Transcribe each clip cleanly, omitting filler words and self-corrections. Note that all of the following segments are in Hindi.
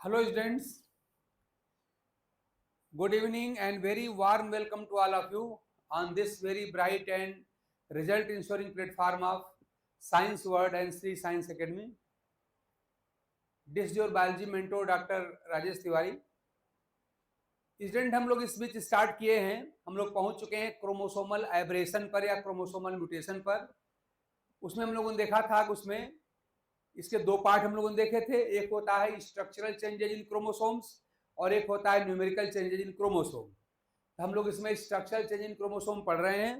Hello students, good evening and very warm welcome to all of you on this very bright and result ensuring platform of Science World and Sri Science Academy. This is your biology mentor Dr. Rajesh Tiwari. Student हम लोग इस बीच स्टार्ट किए हैं, हम लोग पहुंच चुके हैं क्रोमोसोमल एब्रेशन पर या क्रोमोसोमल म्यूटेशन पर. उसमें हम लोगों ने देखा था कि उसमें इसके दो पार्ट हम लोगों ने देखे थे. एक होता है स्ट्रक्चरल चेंजेज इन क्रोमोसोम्स और एक होता है न्यूमेरिकल चेंजेज इन क्रोमोसोम. हम लोग इसमें स्ट्रक्चरल चेंज इन क्रोमोसोम पढ़ रहे हैं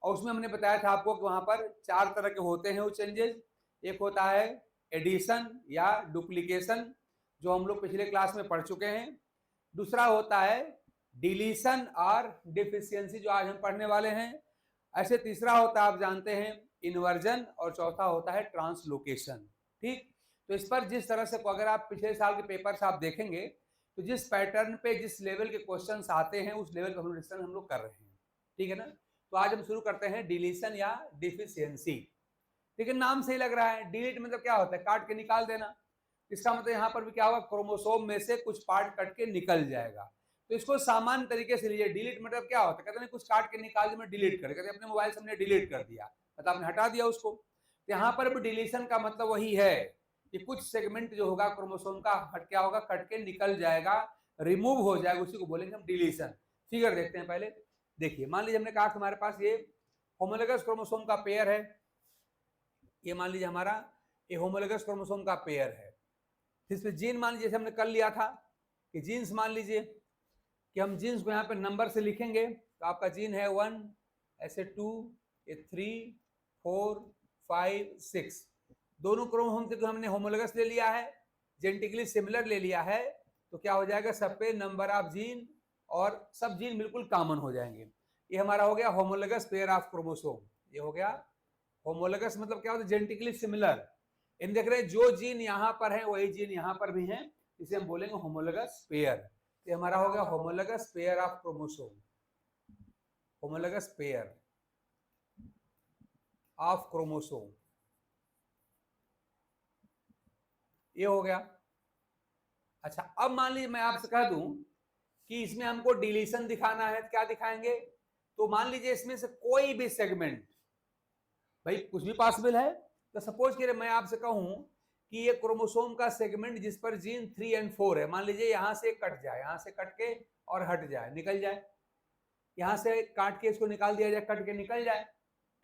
और उसमें हमने बताया था आपको कि वहां पर चार तरह के होते हैं वो चेंजेज. एक होता है एडिशन या डुप्लीकेशन जो हम लोग पिछले क्लास में पढ़ चुके हैं. दूसरा होता है डिलीशन और डिफिशियंसी जो आज हम पढ़ने वाले हैं. ऐसे तीसरा होता है आप जानते हैं इन्वर्जन और चौथा होता है ट्रांसलोकेशन. ठीक, तो इस पर जिस तरह से अगर आप पिछले साल के पेपर्स आप देखेंगे तो जिस पैटर्न पे जिस लेवल के क्वेश्चंस आते हैं उस लेवल का डिस्कशन हम लोग कर रहे हैं. ठीक है ना. तो आज हम शुरू करते हैं डिलीशन या डिफिशियंसी. लेकिन नाम सही लग रहा है. डिलीट मतलब क्या होता है? काट के निकाल देना. इसका मतलब यहाँ पर भी क्या होगा, क्रोमोसोम में से कुछ पार्ट कट के निकल जाएगा. तो इसको सामान्य तरीके से लीजिए. डिलीट मतलब क्या होता है? कहते हैं कुछ काट के निकाल दिया, डिलीट कर, कहते हैं अपने मोबाइल से हमने डिलीट कर दिया, मतलब आपने हटा दिया उसको. तो यहाँ पर भी डिलीशन का मतलब वही है कि कुछ सेगमेंट जो होगा क्रोमोसोम का हट क्या होगा, कट के निकल जाएगा, रिमूव हो जाएगा, उसी को बोलेंगे हम डिलीशन. फिगर देखते हैं पहले. देखिए मान लीजिए हमने कहा कि हमारे पास ये होमोलोगस क्रोमोसोम का पेयर है. ये मान लीजिए हमारा ये होमोलोगस क्रोमोसोम का पेयर है. इसमें जीन मान लीजिए हमने कर लिया था कि जीन्स मान लीजिए कि हम जीन्स को यहाँ पे नंबर से लिखेंगे. तो आपका जीन है 1, ऐसे 2, ये 3, 4, 5, 6. दोनों क्रोमोसोम से हमने होमोलोगस ले लिया है, जेनेटिकली सिमिलर ले लिया है. तो क्या हो जाएगा, सब पे नंबर ऑफ जीन और सब जीन बिल्कुल कॉमन हो जाएंगे. ये हमारा हो गया होमोलोगस पेयर ऑफ क्रोमोसोम. ये हो गया होमोलोगस मतलब क्या होता है, जेनेटिकली सिमिलर. इन देख रहे हैं जो जीन यहाँ पर है वही जीन यहाँ पर भी है, इसे हम बोलेंगे होमोलोगस पेयर. ये हमारा हो गया homologous pair of chromosome. Homologous pair of chromosome ये हो गया. अच्छा, अब मान लीजिए मैं आपसे कह दूं कि इसमें हमको डिलीशन दिखाना है, क्या दिखाएंगे? तो मान लीजिए इसमें से कोई भी सेगमेंट, भाई कुछ भी पॉसिबल है. तो सपोज करिए मैं आपसे कहूं कि ये क्रोमोसोम का सेगमेंट जिस पर जीन 3 और 4 है, मान लीजिए यहां से कट जाए, यहां से कट के और हट जाए, निकल जाए. यहां से काट के इसको निकाल दिया जाए, कट के निकल जाए.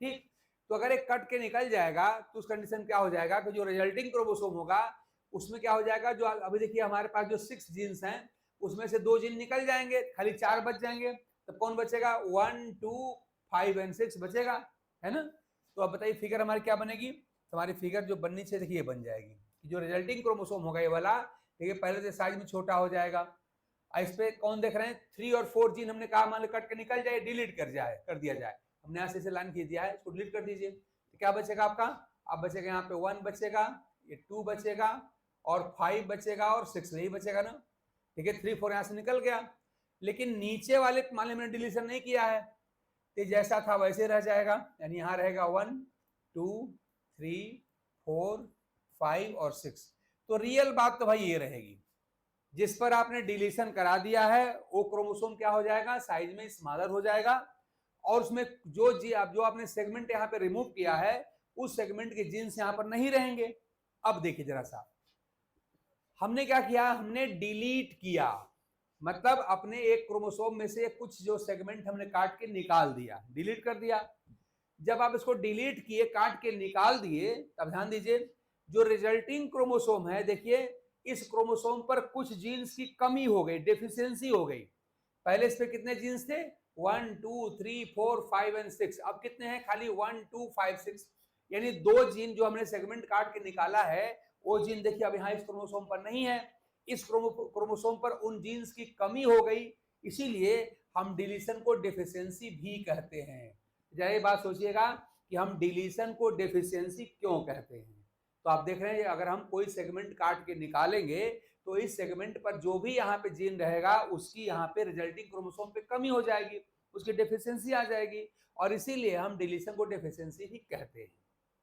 ठीक, तो अगर एक कट के निकल जाएगा तो उस कंडीशन क्या हो जाएगा कि जो रिजल्टिंग क्रोमोसोम होगा उसमें क्या हो जाएगा, जो अभी देखिए हमारे पास जो 6 जीन्स हैं उसमें से 2 जीन निकल जाएंगे, खाली 4 बच जाएंगे. तो कौन बचेगा? 1, 2, 5 और 6 बचेगा, है ना. तो अब बताइए फिगर हमारी क्या बनेगी. हमारी फिगर जो बननी चाहिए देखिए बन जाएगी कि जो रिजल्टिंग क्रोमोसोम होगा ये वाला, देखिए पहले से साइज में छोटा हो जाएगा. इस पे कौन देख रहे हैं, 3 और 4 जीन हमने कहा मान लो कट के निकल जाए, डिलीट कर दिया जाए. हमने यहाँ से लाइन खींच दिया है, इसको डिलीट कर दीजिए. तो क्या बचेगा आपका? अब बचेगा यहाँ पे 1 बचेगा, ये 2 बचेगा और 5 बचेगा और 6 नहीं बचेगा ना. ठीक है, 3, 4 यहाँ से निकल गया. लेकिन नीचे वाले मान लीजिए मैंने डिलीशन नहीं किया है तो जैसा था वैसे रह जाएगा. यानी यहाँ रहेगा 1, 2, 3, 4, 5 और 6. तो रियल बात तो भाई ये रहेगी, जिस पर आपने डिलीशन करा दिया है वो क्रोमोसोम क्या हो जाएगा, साइज में स्मॉलर हो जाएगा. और उसमें जो आपने सेगमेंट यहाँ पे रिमूव किया है उस सेगमेंट के जीन्स यहाँ पर नहीं रहेंगे. अब देखिए जरा सा, हमने क्या किया, हमने डिलीट किया, मतलब अपने एक क्रोमोसोम में से कुछ जो सेगमेंट हमने काट के निकाल दिया, डिलीट कर दिया. जब आप इसको डिलीट किए, काट के निकाल दिए, तब ध्यान दीजिए जो रिजल्टिंग क्रोमोसोम है, देखिए इस क्रोमोसोम पर कुछ जीन्स की कमी हो गई, डेफिशिएंसी हो गई. पहले इस पे कितने जीन्स थे, 1, 2, 3, 4, 5 और 6. अब कितने हैं, खाली 1, 2, 5, 6. यानी 2 जीन जो हमने सेगमेंट काट के निकाला है वो जीन देखिए अब यहाँ इस क्रोमोसोम पर नहीं है. इस क्रोमोसोम पर उन जीन्स की कमी हो गई, इसीलिए हम डिलीशन को डेफिशिएंसी भी कहते हैं. जरा ये बात सोचिएगा कि हम डिलीशन को डेफिशिएंसी क्यों कहते हैं. तो आप देख रहे हैं अगर हम कोई सेगमेंट काट के निकालेंगे तो इस सेगमेंट पर जो भी यहाँ पे जीन रहेगा उसकी यहाँ पे रिजल्टिंग क्रोमोसोम पे कमी हो जाएगी, उसकी डेफिशिएंसी आ जाएगी, और इसीलिए हम डिलीशन को डेफिशिएंसी ही कहते हैं.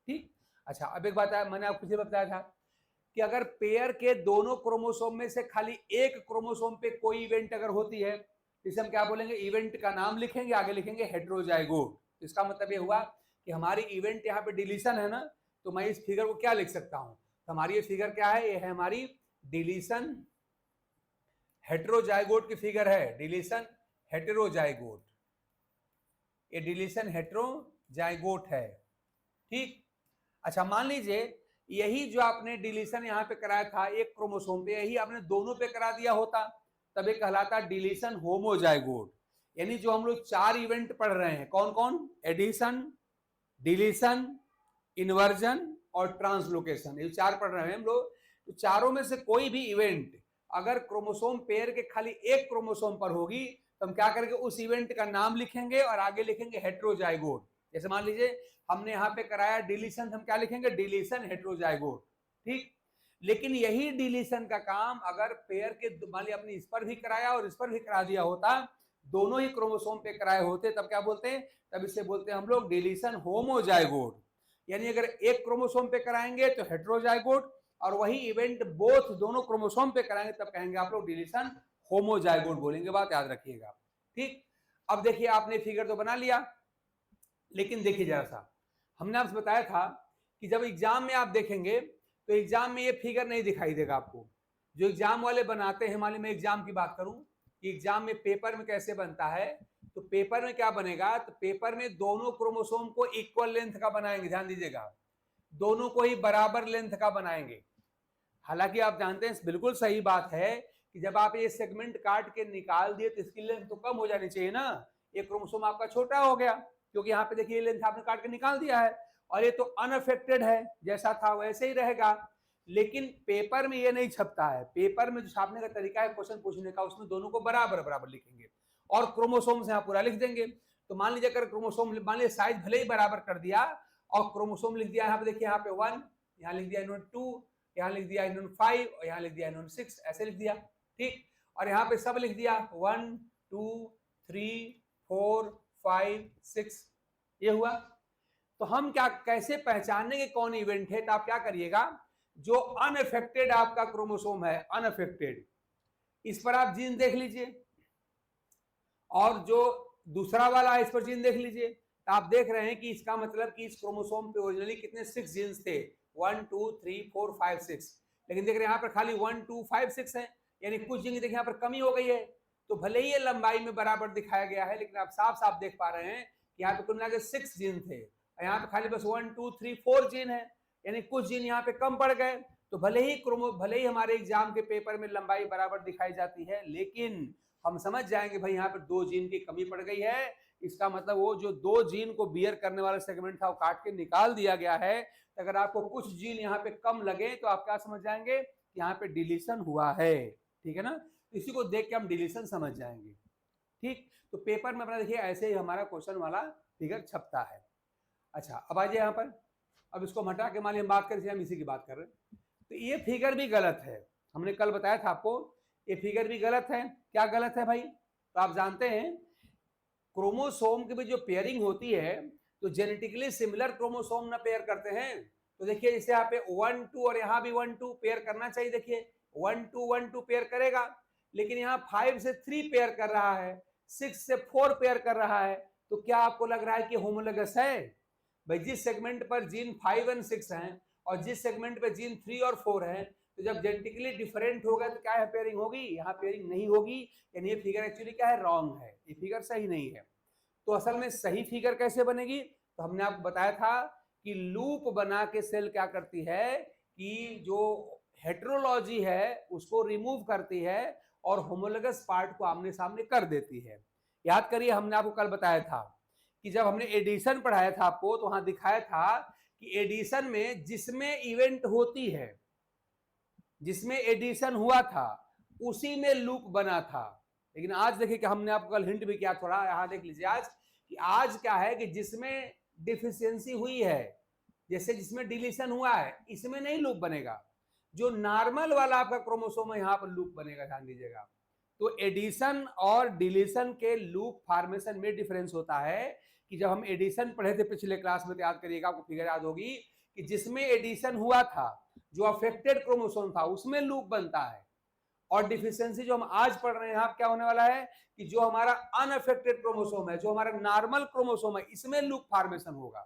ठीक, अच्छा अब एक बात है, मैंने आपको पिछले बताया था कि अगर पेयर के दोनों क्रोमोसोम में से खाली एक क्रोमोसोम पे कोई इवेंट अगर होती है, इसे हम क्या बोलेंगे, इवेंट का नाम लिखेंगे, आगे लिखेंगे हेटेरोजाइगोट। इसका मतलब ये हुआ कि हमारी इवेंट यहाँ पे डिलीशन है ना, तो मैं इस फिगर को क्या लिख सकता हूं, तो हमारी ये फिगर क्या है, ये है हमारी डिलीशन हेटेरोजाइगोट की फिगर है, डिलीशन हेटेरोजाइगोट, ये डिलीशन हेटेरोजाइगोट है। ठीक, अच्छा मान लीजिए यही जो आपने डिलीशन यहाँ पे कराया था एक क्रोमोसोम पे, यही आपने दोनों पे करा दिया होता, तब ये कहलाता डिलीशन होमोजाइगोट। यानी जो हम लोग 4 इवेंट पढ़ रहे हैं, कौन कौन, एडिशन, डिलीशन, इन्वर्जन और ट्रांसलोकेशन, ये 4 पढ़ रहे हैं हम लोग। तो चारों में से कोई भी इवेंट अगर क्रोमोसोम पेयर के खाली एक क्रोमोसोम पर होगी, तो हम क्या करेंगे, उस इवेंट का नाम लिखेंगे और आगे लिखेंगे हेटेरोजाइगोट। जैसे मान लीजिए हमने यहाँ पे कराया डिलीशन, हम क्या लिखेंगे, डिलीशन हेटेरोजाइगोट। ठीक, लेकिन यही डिलीशन का काम अगर पेयर के मान लिया अपने इस पर भी कराया और इस पर भी करा दिया होता, दोनों ही क्रोमोसोम पे कराए होते, तब क्या बोलते हैं, तब इसे बोलते हैं हम लोग डिलीशन होमोजाइगोट। यानी अगर एक क्रोमोसोम पे कराएंगे तो हेटेरोजाइगोट, और वही इवेंट बोथ दोनों क्रोमोसोम पे कराएंगे तब कहेंगे आप लोग डिलीशन होमोजाइगोट बोलेंगे, बात याद रखिएगा। ठीक, अब देखिए आपने फिगर तो बना लिया, लेकिन देखिए जरा सा, हमने आपसे बताया था कि जब एग्जाम में आप देखेंगे तो एग्जाम में ये फिगर नहीं दिखाई देगा आपको। जो एग्जाम वाले बनाते हैं, मान ली मैं एग्जाम की बात करूं कि एग्जाम में पेपर में कैसे बनता है, तो पेपर में क्या बनेगा, तो पेपर में दोनों क्रोमोसोम को इक्वल लेंथ का बनाएंगे, ध्यान दीजिएगा, दोनों को ही बराबर लेंथ का बनाएंगे। हालांकि आप जानते हैं बिल्कुल सही बात है कि जब आप ये सेगमेंट काट के निकाल दिए तो इसकी लेंथ तो कम हो जानी चाहिए ना, ये क्रोमोसोम आपका छोटा हो गया, क्योंकि यहाँ पे देखिए लेंथ आपने काट के निकाल दिया है, और ये तो अनअफेक्टेड है, जैसा था वैसे ही रहेगा। लेकिन पेपर में ये नहीं छपता है, पेपर में जो छापने का तरीका है क्वेश्चन पूछने का, उसमें दोनों को बराबर बराबर लिखेंगे और क्रोमोसोम से यहाँ पूरा लिख देंगे। तो मान लीजिए अगर क्रोमोसोम, मान लीजिए साइज भले ही बराबर कर दिया और क्रोमोसोम लिख दिया यहाँ पे, देखिए यहाँ पे 1, यहाँ लिख दिया इन्होंने 2, यहाँ लिख दिया इन्होंने 5 और यहाँ लिख दिया इन्होंने 6, ऐसे लिख दिया। ठीक, और यहाँ पे सब लिख दिया 1 2 3 4 5 6, ये हुआ। तो हम क्या कैसे पहचानेंगे कौन इवेंट है, तो आप क्या करिएगा, जो अनअफेक्टेड आपका क्रोमोसोम है, अनअफेक्टेड, इस पर आप जीन देख लीजिए, और जो दूसरा वाला है इस पर जीन देख लीजिए, तो आप देख रहे हैं कि इसका मतलब कि इस क्रोमोसोम पे ओरिजिनली कितने 6 जीन्स थे, 1 2 3 4 5 6, लेकिन देख रहे हैं यहाँ पर खाली 1 2 5 6 है, यानी कुछ जीन देखिए यहाँ पर कमी हो गई है। तो भले ही ये लंबाई में बराबर दिखाया गया है, लेकिन आप साफ साफ देख पा रहे हैं कि यहाँ पे कुल मिला के 6 जीन थे, यहाँ पे खाली बस 1 2 3 4 जीन है, यानी कुछ जीन यहाँ पे कम पड़ गए। तो भले ही हमारे एग्जाम के पेपर में लंबाई बराबर दिखाई जाती है, लेकिन हम समझ जाएंगे भाई यहाँ पे 2 जीन की कमी पड़ गई है, इसका मतलब वो जो 2 जीन को बियर करने वाला सेगमेंट था वो काट के निकाल दिया गया है। अगर आपको कुछ जीन यहाँ पे कम लगे तो आप क्या समझ जाएंगे कि यहाँ पे डिलीशन हुआ है, ठीक है ना, इसी को देख के हम डिलीशन समझ जाएंगे। ठीक, तो पेपर में अपना देखिए ऐसे ही हमारा क्वेश्चन वाला फिगर छपता है। अच्छा, अब आ जाइए यहाँ पर, अब इसको हटा के मान लीजिए हम बात करें, हम इसी की बात कर रहे हैं, तो ये फिगर भी गलत है, हमने कल बताया था आपको, ये फिगर भी गलत है। क्या गलत है भाई, तो आप जानते हैं क्रोमोसोम के भी जो पेयरिंग होती है, तो जेनेटिकली सिमिलर क्रोमोसोम ना पेयर करते हैं। तो देखिए जैसे यहाँ पे 1 2 और यहाँ भी 1 2 पेयर करना चाहिए, देखिए 1 2 1 2 पेयर करेगा, लेकिन यहाँ 5 से 3 पेयर कर रहा है, 6 से 4 पेयर कर रहा है, तो क्या आपको लग रहा है कि होमोलोगस है? भाई जिस सेगमेंट पर जीन 5 और 6 हैं और जिस सेगमेंट पे जीन 3 और 4 हैं, तो जब जेनेटिकली डिफरेंट होगा तो क्या है, पेयरिंग होगी? यहाँ पेयरिंग नहीं होगी, यानी ये फिगर एक्चुअली क्या है, रॉन्ग है, ये फिगर सही नहीं है। तो असल में सही फिगर कैसे बनेगी, तो हमने आपको बताया था कि लूप बना के सेल क्या करती है कि जो हेटेरोलॉजी है उसको रिमूव करती है और होमोलोगस पार्ट को आमने सामने कर देती है। याद करिए हमने आपको कल बताया था कि जब हमने एडिशन पढ़ाया था आपको, तो वहां दिखाया था कि एडिशन में जिसमें इवेंट होती है, जिसमें एडिशन हुआ था, उसी में लूप बना था। लेकिन आज देखिए कि हमने आपको कल हिंट भी किया थोड़ा, यहां देख लीजिए आज कि आज क्या है कि जिसमें डिफिशियंसी हुई है, जैसे जिसमें डिलीशन हुआ है, इसमें नहीं लूप बनेगा, जो नॉर्मल वाला आपका क्रोमोसोम है यहां पर लूप बनेगा, ध्यान दीजिएगा। तो एडिशन और डिलीशन के लूप फॉर्मेशन में डिफरेंस होता है कि जब हम एडिशन पढ़े थे पिछले क्लास में, तो याद करिएगा, आपको फिगर याद होगी कि जिसमें एडिशन हुआ था, जो अफेक्टेड क्रोमोसोम था, उसमें लूप बनता है। और डिफिशियंसी जो हम आज पढ़ रहे हैं यहाँ क्या होने वाला है कि जो हमारा अनअफेक्टेड क्रोमोसोम है, जो हमारा नॉर्मल क्रोमोसोम है, इसमें लूप फॉर्मेशन होगा।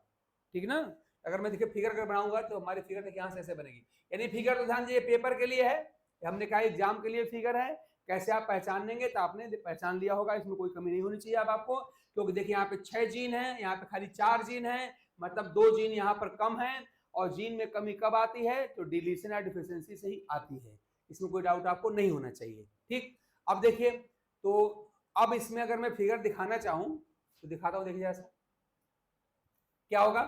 ठीक ना? अगर मैं देखिए फिगर अगर बनाऊंगा तो हमारी फिगर देखिए यहाँ से ऐसे बनेगी। यानी फिगर तो ध्यान दीजिए पेपर के लिए है, हमने कहा एग्जाम के लिए फिगर है। कैसे आप पहचान लेंगे तो आपने पहचान लिया होगा, इसमें कोई कमी नहीं होनी चाहिए अब आपको, क्योंकि देखिए यहाँ पे 6 जीन है, यहाँ पे खाली 4 जीन है, मतलब 2 जीन यहाँ पर कम है। और जीन में कमी कब आती है? तो डिलीशन या डिफिशियंसी से ही आती है, इसमें कोई डाउट आपको नहीं होना चाहिए। ठीक, अब देखिए, तो अब इसमें अगर मैं फिगर दिखाना चाहूं तो दिखाता हूं, देखिए ऐसा क्या होगा।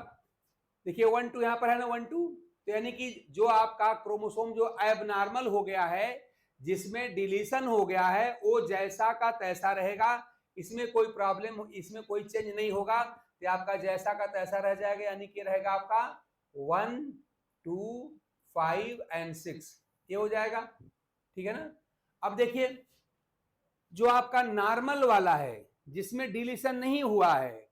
देखिए 1 2 यहां पर है ना, 1 2, तो यानी कि जो आपका क्रोमोसोम जो एबनॉर्मल हो गया है, जिसमें डिलीशन हो गया है, वो जैसा का तैसा रहेगा, इसमें कोई प्रॉब्लम, इसमें कोई चेंज नहीं होगा, तो आपका जैसा का तैसा रह जाएगा। यानी कि रहेगा आपका 1 2 5 एंड 6, ये हो जाएगा। ठीक है ना? अब देखिए जो आपका नॉर्मल वाला है, जिसमें डिलीशन नहीं हुआ है,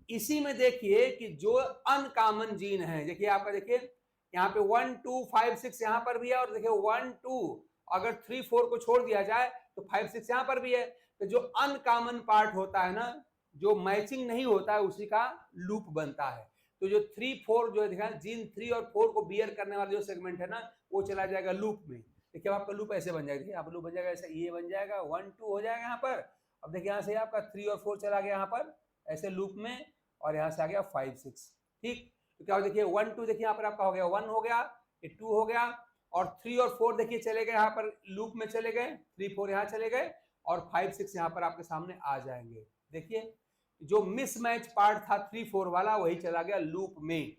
इसी में देखिए कि जो अनकॉमन जीन है, देखिए आपका, देखिए यहाँ पे 1 2 5 6 यहाँ पर भी है, और देखिए 1 2, अगर 3 4 को छोड़ दिया जाए तो 5 6 यहाँ पर भी है। तो जो अनकॉमन पार्ट होता है ना, जो मैचिंग नहीं होता है, उसी का लूप बनता है। तो जो 3 4 जो है जीन 3 और 4 को बियर करने वाला जो सेगमेंट है ना, वो चला जाएगा लूप में। देखिए आपका लूप ऐसे बन जाएगा, आप लूप बन जाएगा ऐसे, ये बन जाएगा 1 2 हो जाएगा यहाँ पर। अब देखिए यहाँ से आपका 3 और 4 चला गया यहाँ पर ऐसे लूप में, और यहाँ से आ गया 5 6। ठीक, तो क्या देखिए 1 2 देखिए यहाँ पर आपका हो गया 1 हो गया, ये 2 हो गया, और 3 और 4 देखिए चले गए यहाँ पर लूप में, चले गए 3 4 यहाँ चले गए, और 5 6 यहाँ पर आपके सामने आ जाएंगे। देखिए जो मिसमैच पार्ट था 3 4 वाला, वही चला गया लूप में।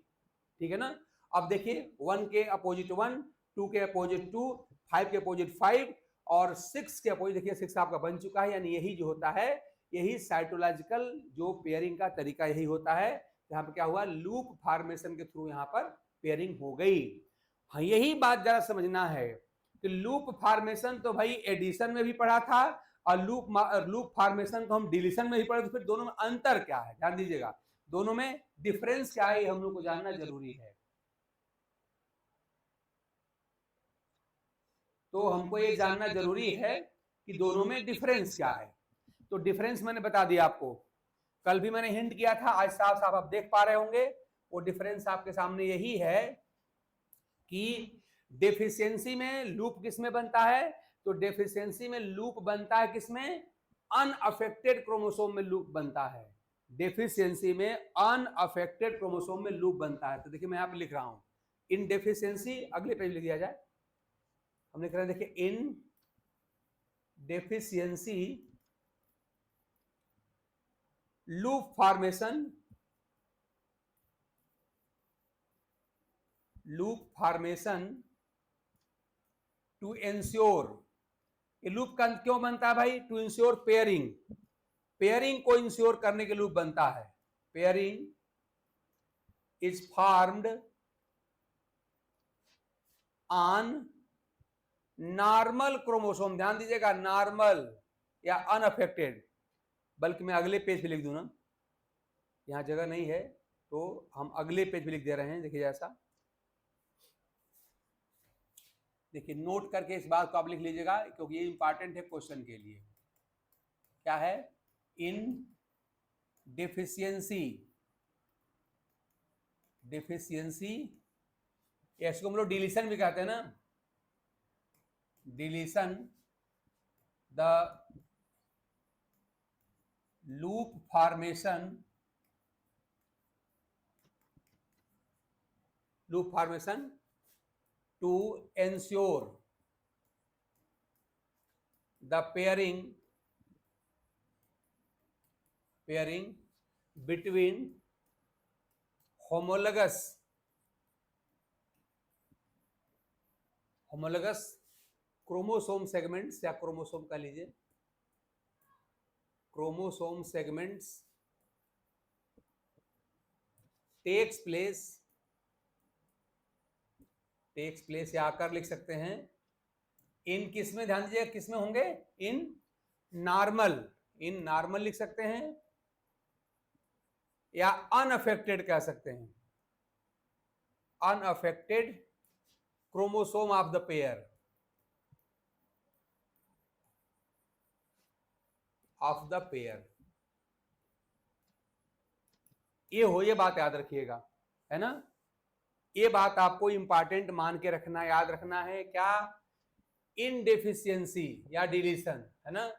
ठीक है ना? अब देखिए 1 के अपोजिट 1, 2 के अपोजिट 2, 5 के अपोजिट 5, और 6 के अपोजिट देखिए 6 आपका बन चुका है। यानी यही जो होता है, यही साइटोलॉजिकल जो पेयरिंग का तरीका यही होता है। यहाँ पर क्या हुआ, लूप फॉर्मेशन के थ्रू यहाँ पर पेयरिंग हो गई। हाँ, यही बात जरा समझना है कि लूप फॉर्मेशन तो भाई एडिशन में भी पढ़ा था, और लूप फॉर्मेशन तो हम डिलीशन में भी पढ़े, तो फिर दोनों में अंतर क्या है, ध्यान दीजिएगा, दोनों में डिफरेंस क्या है, हम लोग को जानना जरूरी है। तो हमको ये जानना जरूरी है कि दोनों में डिफरेंस क्या है। तो डिफरेंस मैंने बता दिया आपको, कल भी मैंने हिंट किया था, आज साफ साफ आप देख पा रहे होंगे। वो डिफरेंस आपके सामने यही है कि डेफिशिएंसी में लूप किसमें बनता है, तो डेफिशिएंसी में लूप बनता है किसमें, अनअफेक्टेड क्रोमोसोम में लूप बनता है। डेफिशिएंसी में अनअफेक्टेड क्रोमोसोम में लूप बनता है। तो देखिए मैं यहाँ पे लिख रहा हूं, इन डेफिशिएंसी, अगले पेज लिख दिया जाए, हम लिख रहे हैं, देखिए in deficiency loop formation, to ensure, ये लूप का क्यों बनता है भाई, टू इंश्योर पेयरिंग, पेयरिंग को इंश्योर करने के लूप बनता है। Pairing is formed on normal chromosome, ध्यान दीजिएगा नॉर्मल या अनअफेक्टेड, बल्कि मैं अगले पेज पे लिख दूं ना, यहां जगह नहीं है तो हम अगले पेज पे लिख दे रहे हैं। देखिए ऐसा, देखिए नोट करके इस बात को आप लिख लीजिएगा, क्योंकि ये इंपॉर्टेंट है क्वेश्चन के लिए। क्या है, इन डेफिशिएंसी, इसको हम लोग डिलीशन भी कहते हैं ना, deletion the loop formation to ensure the pairing between homologous chromosome segments, या क्रोमोसोम का लीजिए, क्रोमोसोम सेगमेंट्स टेक्स प्लेस या आकर लिख सकते हैं, इन किसमें, ध्यान दीजिए किसमें होंगे, इन नॉर्मल लिख सकते हैं, या अनअफेक्टेड कह सकते हैं, unaffected chromosome of the pair ये बात याद रखिएगा, है ना। ये बात आपको इंपॉर्टेंट मान के रखना, याद रखना है। क्या? इनडेफिशिएंसी या डिलीशन, है ना।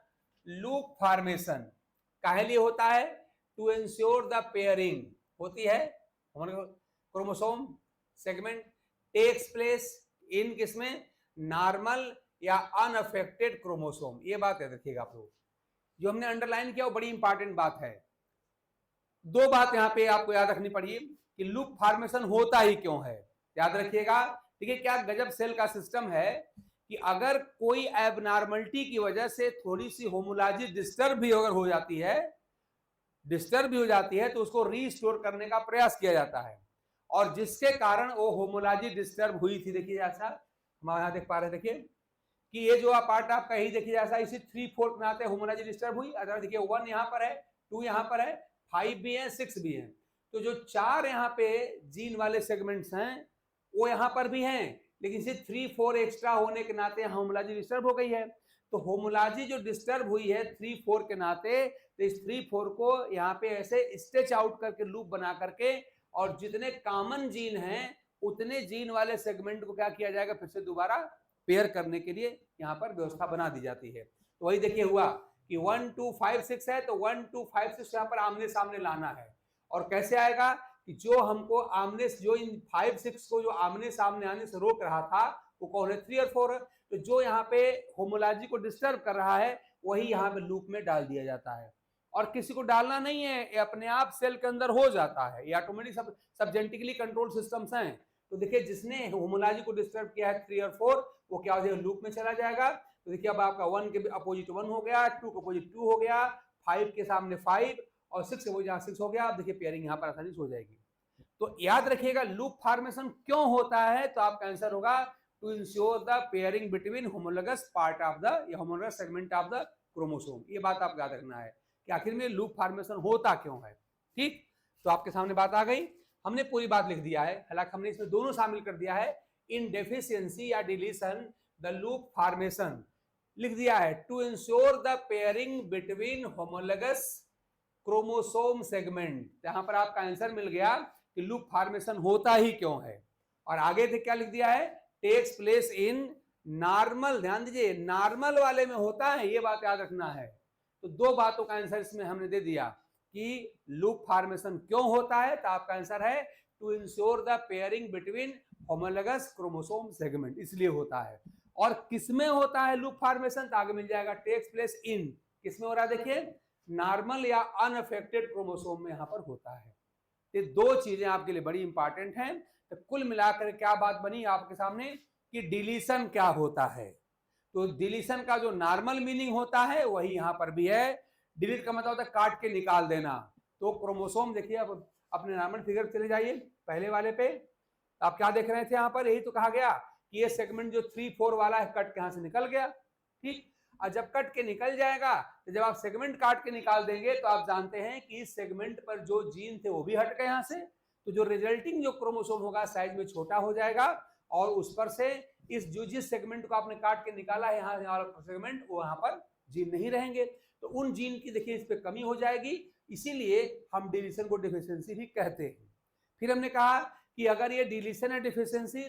लूप फॉर्मेशन काहे लिए होता है? टू इंश्योर द पेयरिंग होती है chromosome segment takes place in किसमें? नॉर्मल या अनअफेक्टेड क्रोमोसोम। ये बात याद रखिएगा आप लोग, जो हमने अंडरलाइन किया वो बड़ी इंपॉर्टेंट बात है। दो बात यहां पे आपको याद रखनी पड़ी कि लूप फॉर्मेशन होता ही क्यों है, याद रखिएगा। ठीक है, क्या गजब सेल का सिस्टम है कि अगर कोई एबनॉर्मलिटी की वजह से थोड़ी सी होमोलॉजी डिस्टर्ब भी अगर हो जाती है तो उसको रीस्टोर करने का प्रयास किया जाता है, और जिसके कारण वो होमोलॉजी डिस्टर्ब हुई थी। देखिए ऐसा हम यहां देख पा रहे हैं, देखिए कि ये जो पार्ट आपका ही देखिए ऐसा इसी 3/4 में आते हैं होमोलॉजी डिस्टर्ब हुई। अगर देखिए 1 यहाँ पर है, 2 यहाँ पर है, 5 भी है, 6 भी है, तो जो 4 यहाँ पे जीन वाले सेगमेंट्स हैं वो यहाँ पर भी हैं, लेकिन सिर्फ 3/4 एक्स्ट्रा होने के नाते होमोलॉजी डिस्टर्ब हो गई है। तो होमोलॉजी जो डिस्टर्ब हुई है 3/4 के नाते, तो इस 3/4 को यहाँ पे ऐसे स्ट्रेच आउट करके लूप बना करके, और जितने कॉमन जीन हैं उतने जीन वाले सेगमेंट को क्या किया जाएगा, फिर से दोबारा पेयर करने के लिए यहाँ पर व्यवस्था बना दी जाती है। तो वही देखिए हुआ कि 1 2 5 6 है, तो 1 2 5 6 यहाँ पर आमने सामने लाना है। और कैसे आएगा कि जो हमको आमने, जो इन 5 6 को जो आमने सामने आने से रोक रहा था वो कौन है? 3 और 4 है। तो जो यहाँ पे होमोलॉजी को डिस्टर्ब कर रहा है वही यहाँ पे लूप में डाल दिया जाता है, और किसी को डालना नहीं है, ये अपने आप सेल के अंदर हो जाता है। ये ऑटोमेटिक सब जेनेटिकली कंट्रोल सिस्टम्स हैं। तो देखिए जिसने होमोलॉजी को डिस्टर्ब किया है 3 और 4, वो क्या हो जाएगा? लूप में चला जाएगा। तो देखिए अब आपका 1 के अपोजिट 1 हो गया, 2 के अपोजिट 2 हो गया, 5 के सामने 5 और 6 के जहां 6 हो गया। अब देखिए पेयरिंग यहाँ पर आसानी से हो जाएगी। तो याद रखिएगा लूप फॉर्मेशन क्यों होता है, तो आपका आंसर होगा to ensure the pairing between homologous part of the homologous segment of the chromosome. ये बात आपको याद रखना है कि आखिर में लूप फॉर्मेशन होता क्यों है। ठीक, तो आपके सामने बात आ गई, हमने पूरी बात लिख दिया है, हालांकि हमने इसमें दोनों शामिल कर दिया है, इन डेफिशिएंसी या डिलीशन द लूप फॉर्मेशन लिख दिया है to ensure the pairing between homologous chromosome segment. यहां पर आपका आंसर मिल गया कि लूप फॉर्मेशन होता ही क्यों है। और आगे थे क्या लिख दिया है? टेक्स प्लेस इन नॉर्मल, ध्यान दीजिए नॉर्मल वाले में होता है, ये बात याद रखना है। तो दो बातों का आंसर इसमें हमने दे दिया कि लूप फॉर्मेशन क्यों होता है, तो आपका आंसर है to ensure the pairing between homologous chromosome segment, इसलिए होता है। और किसमें होता है लूप फॉर्मेशन, तो आगे मिल जाएगा टेक्स प्लेस इन, किसमें हो रहा है? देखिए नॉर्मल या अनअफेक्टेड क्रोमोसोम में यहां पर होता है। ये दो चीजें आपके लिए बड़ी इंपॉर्टेंट हैं। तो कुल मिलाकर क्या बात बनी आपके सामने कि डिलीशन क्या होता है। तो डिलीशन का जो नॉर्मल मीनिंग होता है वही यहां पर भी है। डिलीट का मतलब होता है काट के निकाल देना। तो क्रोमोसोम देखिए, अब अपने नॉर्मल फिगर चले जाइए पहले वाले पे, आप क्या देख रहे थे यहां पर? यही तो कहा गया कि ये सेगमेंट जो 3/4 वाला है कट के यहां से निकल गया। ठीक, और जब कट के निकल जाएगा तो जब आप सेगमेंट काट के निकाल देंगे तो आप जानते हैं कि इस सेगमेंट पर जो जीन थे वो भी हट गए यहां से। तो जो रिजल्टिंग जो क्रोमोसोम होगा साइज में छोटा हो जाएगा, और उस पर से इस जिस सेगमेंट को आपने काट के निकाला है यहाँ सेगमेंट, वो यहाँ पर जीन नहीं रहेंगे। तो उन जीन की देखिए इस पर कमी हो जाएगी, इसीलिए हम डिलीशन को डिफिशियंसी भी कहते हैं। फिर हमने कहा कि अगर ये डिलीशन है डिफिशियंसी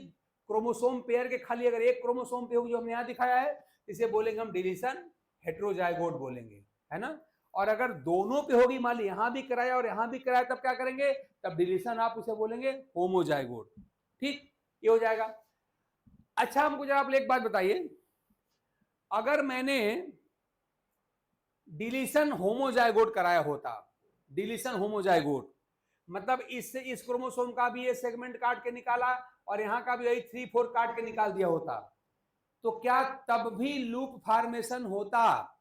क्रोमोसोम पेयर के खाली अगर एक क्रोमोसोम पे होगी, जो हमने यहाँ दिखाया है, इसे बोलेंगे हम डिलीशन हेट्रोजाइगोट बोलेंगे, है ना। और अगर दोनों पे होगी, मान ली यहां भी कराया और यहां भी कराया, तब क्या करेंगे? तब डिलीशन आप उसे बोलेंगे होमोजाइगोट। ठीक, ये हो जाएगा। अच्छा हमको जरा आप एक बात बताइए, अगर मैंने डिलीशन होमोजाइगोट कराया होता, डिलीशन होमोजाइगोट मतलब इस क्रोमोसोम का भी ये सेगमेंट काट के निकाला और यहां का भी यही 3/4 काट के निकाल दिया होता, तो क्या तब भी लूप फॉर्मेशन होता?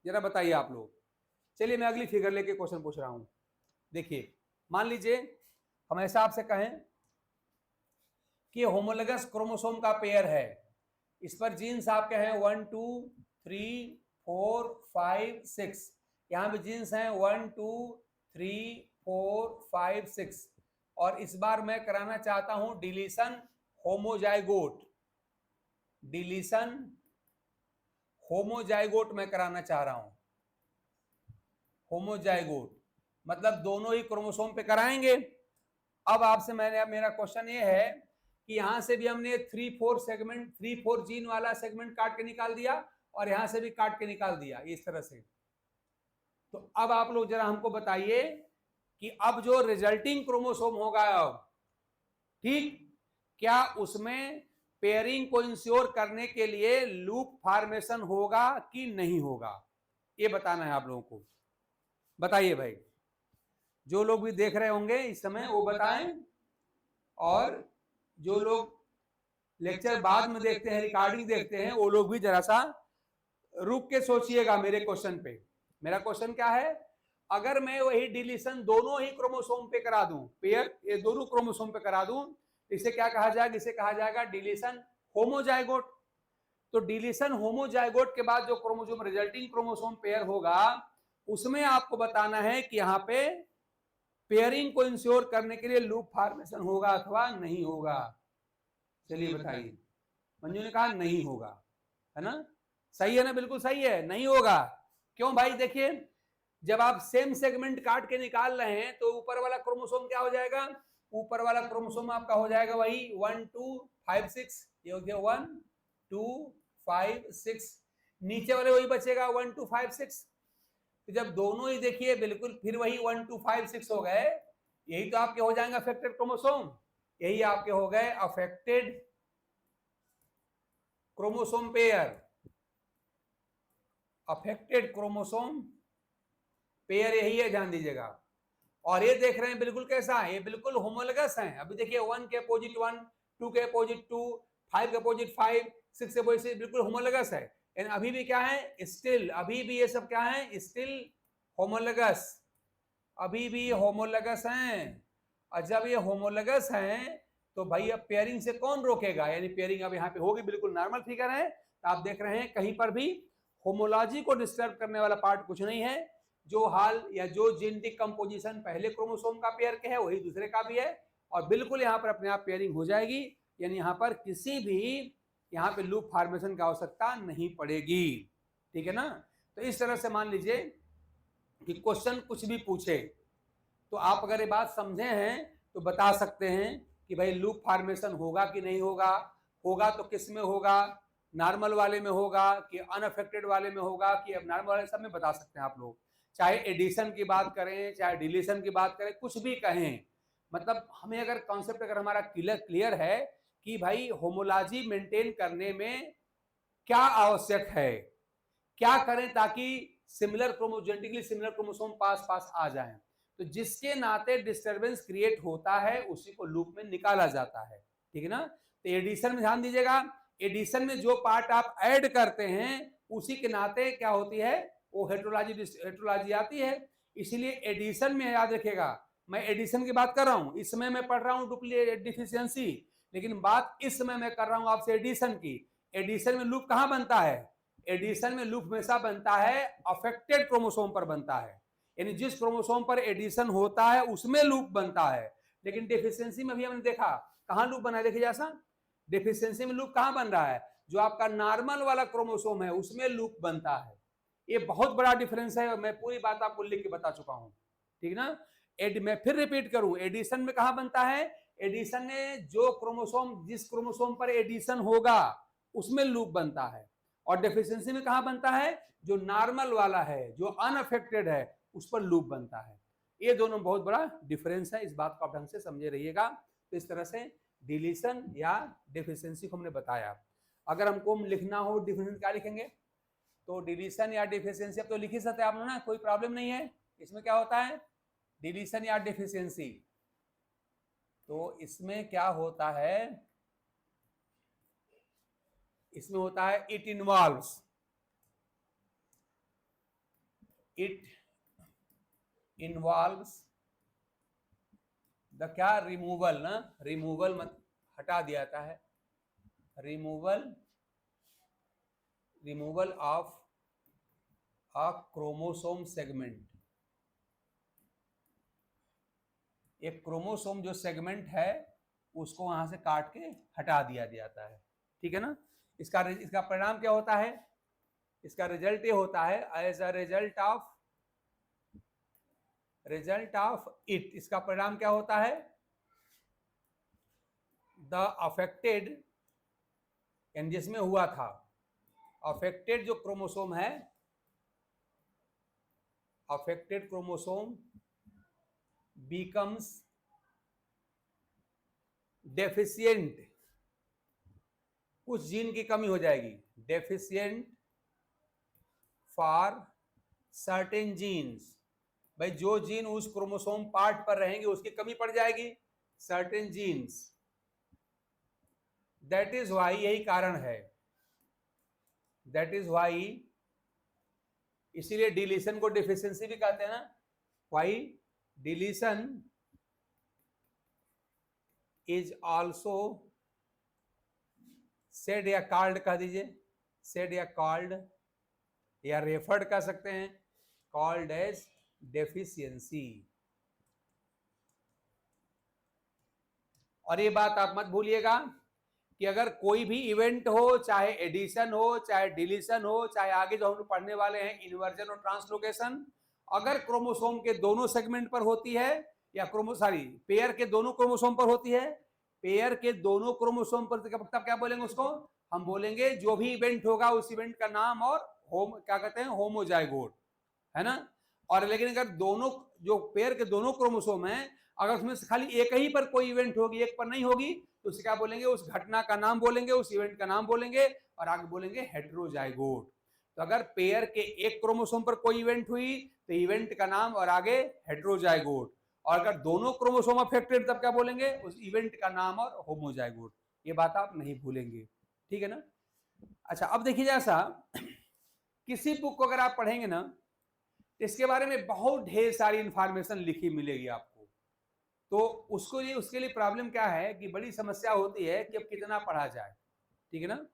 जरा बताइए आप लोग। चलिए मैं अगली फिगर लेके क्वेश्चन पूछ रहा हूं। देखिए मान लीजिए हम ऐसा आपसे कहें कि होमोलोगस क्रोमोसोम का पेयर है, इस पर जीन्स आपके हैं 1 2 3 4 5 6, यहां भी जीन्स हैं 1 2 3 4 5 6। और इस बार मैं कराना चाहता हूं डिलीशन होमोजाइगोट, डिलीशन होमोजाइगोट मैं कराना चाह रहा हूं। होमोजाइगोट मतलब दोनों ही क्रोमोसोम पे कराएंगे। अब आपसे मेरा क्वेश्चन ये है कि यहां से भी हमने 3-4 सेगमेंट 3-4 जीन वाला सेगमेंट काट के निकाल दिया और यहां से भी काट के निकाल दिया इस तरह से। तो अब आप लोग जरा हमको बताइए कि अब जो रिजल्टिंग क्रोमोसोम होगा अब, ठीक, क्या उसमें पेयरिंग को इंश्योर करने के लिए लूप फॉर्मेशन होगा कि नहीं होगा, ये बताना है आप लोगों को। बताइए भाई, जो लोग भी देख रहे होंगे इस समय वो बताएं, और जो लोग लेक्चर बाद में देखते हैं, रिकॉर्डिंग देखते हैं, वो लोग भी जरा सा रुक के सोचिएगा मेरे क्वेश्चन पे। मेरा क्वेश्चन क्या है, अगर मैं वही डिलीशन दोनों ही क्रोमोसोम पे करा दूं, पेयर ये दोनों क्रोमोसोम पे करा दूं, इसे क्या कहा जाएगा, इसे कहा जाएगा डिलीशन होमोजाइगोट। तो डिलीशन होमोजाइगोट के बाद जो क्रोमोसोम रिजल्टिंग क्रोमोसोम पेयर होगा उसमें आपको बताना है कि यहाँ पे पेयरिंग को इंश्योर करने के लिए लूप फॉर्मेशन होगा अथवा नहीं होगा। चलिए बताइए। मंजू ने कहा नहीं होगा, है ना, सही है ना, बिल्कुल सही है, नहीं होगा। क्यों भाई, देखिए जब आप सेम सेगमेंट काट के निकाल रहे हैं तो ऊपर वाला क्रोमोसोम क्या हो जाएगा, ऊपर वाला क्रोमोसोम आपका हो जाएगा वही 1 2 5 6, ये हो गया 1 2 5 6, नीचे वाले वही बचेगा 1 2 5 6। तो जब दोनों ही देखिए बिल्कुल फिर वही 1 2 5 6 हो गए, यही तो आपके हो जाएंगे अफेक्टेड क्रोमोसोम, यही आपके हो गए affected chromosome pair, affected chromosome pair यही है, ध्यान दीजिएगा। और ये देख रहे हैं बिल्कुल कैसा है, ये बिल्कुल होमोलोगस है। अभी देखिए 1 के अपोजिट 1, 2 के अपोजिट 2, 5 के अपोजिट 5, 6 के अपोजिट 6, बिल्कुल होमोलोगस है। एंड अभी भी क्या है, स्टिल अभी भी ये सब क्या है, स्टिल होमोलोगस, अभी भी होमोलोगस हैं। और जब ये होमोलोगस हैं तो भाई अब पेयरिंग से कौन रोकेगा, यानी पेयरिंग अब यहाँ पे होगी, बिल्कुल नॉर्मल फिगर है। तो आप देख रहे हैं कहीं पर भी होमोलॉजी को डिस्टर्ब करने वाला पार्ट कुछ नहीं है। जो हाल या जो जेनेटिक कंपोजिशन पहले क्रोमोसोम का पेयर के है वही दूसरे का भी है, और बिल्कुल यहाँ पर अपने आप पेयरिंग हो जाएगी, यानी यहाँ पर किसी भी यहाँ पे लूप फॉर्मेशन की आवश्यकता नहीं पड़ेगी, ठीक है ना। तो इस तरह से मान लीजिए कि क्वेश्चन कुछ भी पूछे तो आप अगर ये बात समझे हैं तो बता सकते हैं कि भाई लूप फॉर्मेशन होगा कि नहीं होगा, होगा तो किस में होगा, नॉर्मल वाले में होगा कि अनअफेक्टेड वाले में होगा कि अब नॉर्मल वाले, सब में बता सकते हैं आप लोग। चाहे एडिशन की बात करें चाहे डिलीशन की बात करें, कुछ भी कहें, मतलब हमें अगर कॉन्सेप्ट अगर हमारा क्लियर है कि भाई होमोलॉजी मेंटेन करने में क्या आवश्यक है, क्या करें ताकि सिमिलर जेनेटिकली सिमिलर क्रोमोसोम पास पास आ जाएं, तो जिसके नाते डिस्टरबेंस क्रिएट होता है उसी को लूप में निकाला जाता है, ठीक है ना। तो एडिशन में ध्यान दीजिएगा, एडिशन में जो पार्ट आप ऐड करते हैं उसी के नाते क्या होती है, वो हेट्रोलॉजी आती है। इसीलिए एडिशन में याद रखिएगा, मैं एडिशन की बात कर रहा हूं, इस समय मैं पढ़ रहा हूं डुप्लीकेट डिफिशियंसी, लेकिन बात इस समय मैं कर रहा हूं आपसे एडिशन की। एडिशन में लूप कहां बनता है, एडिशन में लूप हमेशा बनता है अफेक्टेड क्रोमोसोम पर बनता है, यानी जिस क्रोमोसोम पर एडिशन होता है उसमें लूप बनता है। लेकिन डेफिशिएंसी में भी हमने देखा कहां लूप बना है, देखिए जैसा डेफिशिएंसी में लूप कहां बन रहा है, जो आपका नॉर्मल वाला क्रोमोसोम है उसमें लूप बनता है। ये बहुत बड़ा डिफरेंस है, मैं पूरी बात आपको लिख के बता चुका हूं, ठीक ना। मैं फिर रिपीट करूं, एडिशन में कहां बनता है, एडिशन में जो क्रोमोसोम जिस क्रोमोसोम पर एडिशन होगा उसमें लूप बनता है, और डेफिशिएंसी में कहां बनता है, जो नॉर्मल वाला है जो अनअफेक्टेड है उस पर लूप बनता है। ये दोनों बहुत बड़ा डिफरेंस है, इस बात को आप ढंग से समझे रहिएगा। तो इस तरह से डिलीशन या डेफिशिएंसी को हमने बताया। अगर हमको लिखना हो डिफिनेशन क्या लिखेंगे, तो डिलीशन या डेफिशिएंसी अब तो लिख ही सकते आप ना, कोई प्रॉब्लम नहीं है। इसमें क्या होता है डिलीशन या डेफिशिएंसी, तो इसमें क्या होता है, इसमें होता है इट इन्वॉल्व्स द क्या रिमूवल ना, रिमूवल मत हटा दिया जाता है, removal of a chromosome segment, एक क्रोमोसोम जो सेगमेंट है उसको वहां से काट के हटा दिया जाता है, ठीक है ना। इसका परिणाम क्या होता है, इसका रिजल्ट ये होता है as a result of it, इसका परिणाम क्या होता है, द अफेक्टेड, यानी जिसमें हुआ था, अफेक्टेड जो क्रोमोसोम है, अफेक्टेड क्रोमोसोम becomes डेफिशिएंट, कुछ जीन की कमी हो जाएगी, डेफिशिएंट फॉर सर्टेन जीन्स, भाई जो जीन उस क्रोमोसोम पार्ट पर रहेंगे उसकी कमी पड़ जाएगी, certain genes, that is why, यही कारण है, दैट इज वाई, इसीलिए डिलीशन को डिफिशियंसी भी कहते हैं ना, why deletion is also said या कॉल्ड कह दीजिए, सेड या कॉल्ड या रेफर्ड कर सकते हैं, कॉल्ड एज डेफिशिएंसी। और ये बात आप मत भूलिएगा कि अगर कोई भी इवेंट हो, चाहे एडिशन हो, चाहे डिलीशन हो, चाहे आगे जो हम लोग पढ़ने वाले हैं इन्वर्जन और ट्रांसलोकेशन, अगर क्रोमोसोम के दोनों सेगमेंट पर होती है, या पेयर के दोनों क्रोमोसोम पर होती है, पेयर के दोनों क्रोमोसोम पर, तब क्या बोलेंगे उसको, हम बोलेंगे जो भी इवेंट होगा उस इवेंट का नाम और क्या कहते हैं, होमोजाइगोट, है ना। और लेकिन अगर दोनों जो पेयर के दोनों क्रोमोसोम हैं, अगर उसमें से खाली एक ही पर कोई इवेंट होगी, एक पर नहीं होगी, तो उसे क्या बोलेंगे, उस घटना का नाम बोलेंगे, उस इवेंट का नाम बोलेंगे, और आगे बोलेंगे हेटेरोजाइगोट। तो अगर पेयर के एक क्रोमोसोम पर कोई इवेंट हुई तो इवेंट का नाम और आगे हेटेरोजाइगोट, और अगर दोनों क्रोमोसोम अफेक्टेड तब क्या बोलेंगे, उस इवेंट का नाम और होमोजाइगोट। ये बात आप नहीं भूलेंगे, ठीक है ना। अच्छा, अब देखिए जैसा किसी बुक को अगर आप पढ़ेंगे ना, इसके बारे में बहुत ढेर सारी इंफॉर्मेशन लिखी मिलेगी आपको, तो उसके लिए प्रॉब्लम क्या है कि बड़ी समस्या होती है कि अब कितना पढ़ा जाए, ठीक है ना।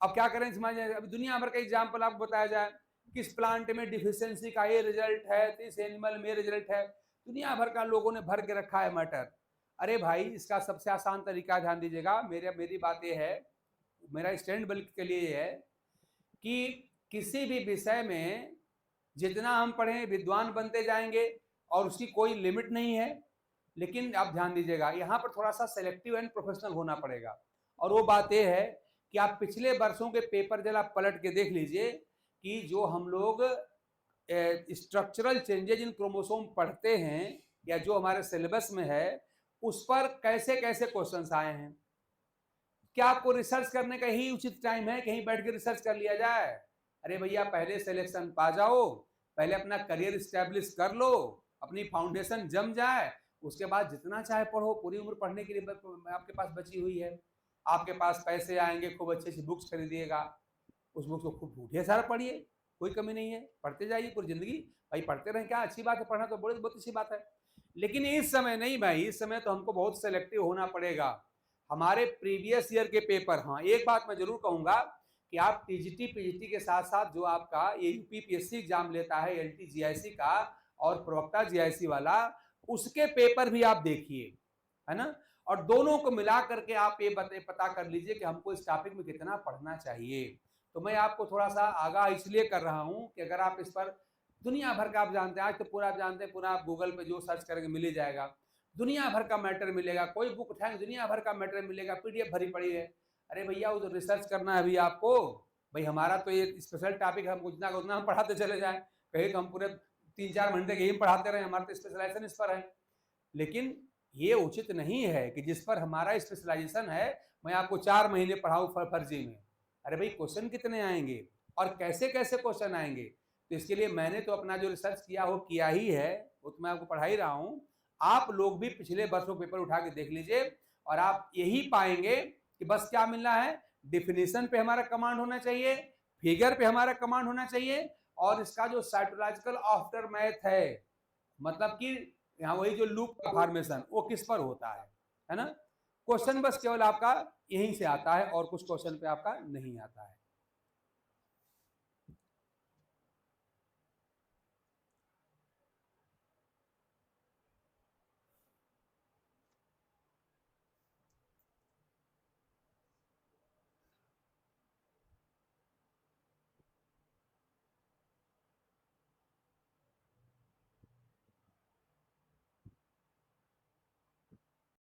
अब क्या करें, समझ जाए, अभी दुनिया भर का एग्जाम्पल आपको बताया जाए, किस प्लांट में डिफिशियंसी का ये रिजल्ट है, इस एनिमल में रिजल्ट है, दुनिया भर का लोगों ने भर के रखा है मैटर। अरे भाई, इसका सबसे आसान तरीका ध्यान दीजिएगा, मेरी बात ये है, मेरा स्टैंड बल्कि के लिए ये है कि किसी भी विषय में जितना हम पढ़ें विद्वान बनते जाएंगे और उसकी कोई लिमिट नहीं है, लेकिन आप ध्यान दीजिएगा यहाँ पर थोड़ा सा सेलेक्टिव एंड प्रोफेशनल होना पड़ेगा। और वो बात यह है कि आप पिछले वर्षों के पेपर जरा पलट के देख लीजिए कि जो हम लोग स्ट्रक्चरल चेंजेज इन क्रोमोसोम पढ़ते हैं या जो हमारे सिलेबस में है, उस पर कैसे कैसे क्वेश्चंस आए हैं। क्या आपको रिसर्च करने का ही उचित टाइम है, कहीं बैठ के रिसर्च कर लिया जाए? अरे भैया, पहले सिलेक्शन पा जाओ, पहले अपना करियर स्टैब्लिश कर लो, अपनी फाउंडेशन जम जाए, उसके बाद जितना चाहे पढ़ो, पूरी उम्र पढ़ने के लिए आपके पास बची हुई है। आपके पास पैसे आएंगे, खूब अच्छी अच्छी बुक्स खरीदिएगा, उस बुक्स को खूब ढेर सारा पढ़िए, कोई कमी नहीं है, पढ़ते जाइए पूरी जिंदगी। भाई पढ़ते रहें, क्या अच्छी बात है, पढ़ना तो बहुत अच्छी बात है, लेकिन इस समय नहीं भाई, इस समय तो हमको बहुत सेलेक्टिव होना पड़ेगा। हमारे प्रीवियस ईयर के पेपर, हाँ एक बात मैं जरूर कहूंगा कि आप टीजीटी पीजीटी के साथ साथ जो आपका ये यूपीपीएससी एग्जाम लेता है, एलटी जीआईसी का और प्रवक्ता जीआईसी वाला, उसके पेपर भी आप देखिए, है ना। और दोनों को मिला करके आप ये पता कर लीजिए कि हमको इस टॉपिक में कितना पढ़ना चाहिए। तो मैं आपको थोड़ा सा आगाह इसलिए कर रहा हूं कि अगर आप इस पर दुनिया भर का, आप जानते हैं आज तो पूरा आप जानते हैं, पूरा आप गूगल पे जो सर्च करेंगे मिल ही जाएगा, दुनिया भर का मैटर मिलेगा, कोई बुक उठाएंगे दुनिया भर का मैटर मिलेगा, पीडीएफ भरी पड़ी है। अरे भैया, वो तो रिसर्च करना है अभी आपको, भाई हमारा तो ये स्पेशल टॉपिक, हम उतना उतना हम पढ़ाते चले जाए, कहीं तो हम पूरे 3-4 घंटे यही पढ़ाते रहे, हमारा तो स्पेशलाइजेशन इस पर है। लेकिन ये उचित नहीं है कि जिस पर हमारा स्पेशलाइजेशन है मैं आपको 4 महीने पढ़ाऊं फर्जी में। अरे भाई, क्वेश्चन कितने आएंगे और कैसे कैसे क्वेश्चन आएंगे, तो इसके लिए मैंने तो अपना जो रिसर्च किया हो किया ही है, वो तो मैं आपको पढ़ा ही रहा हूं। आप लोग भी पिछले वर्षों पेपर उठा के देख लीजिए और आप यही पाएंगे कि बस क्या मिलना है, डिफिनीशन पे हमारा कमांड होना चाहिए, फिगर पे हमारा कमांड होना चाहिए, और इसका जो साइटोलॉजिकल आफ्टर मैथ है, मतलब कि यहाँ वही जो लूप का फॉर्मेशन वो किस पर होता है ना। क्वेश्चन बस केवल आपका यहीं से आता है और कुछ क्वेश्चन पे आपका नहीं आता है।